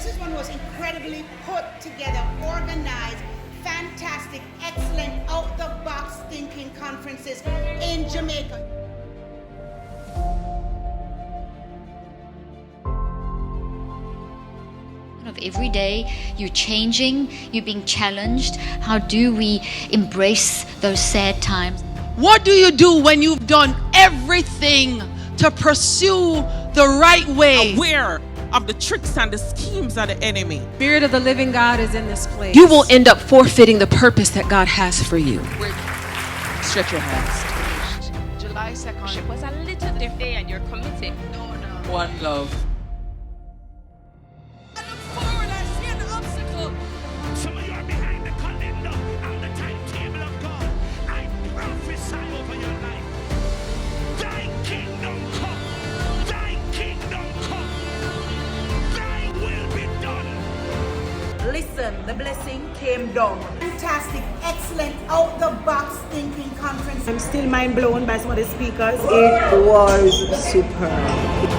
This one was incredibly put together, organized, fantastic, excellent, out-the-box thinking conferences in Jamaica. Every day you're changing, you're being challenged. How do we embrace those sad times? What do you do when you've done everything to pursue the right way? Aware of the tricks and the schemes of the enemy. Spirit of the living God is in this place. You will end up forfeiting the purpose that God has for you. Stretch your hands. July 2nd. It was a little different and you're committed. No. One love. Some of you are behind the calendar and the timetable of God. I prophesy over your life. Thy kingdom come. Thy kingdom come. Thy will be done. Listen, the blessing came down. Fantastic, excellent, out-the-box thinking conference. I'm still mind blown by some of the speakers. It was superb.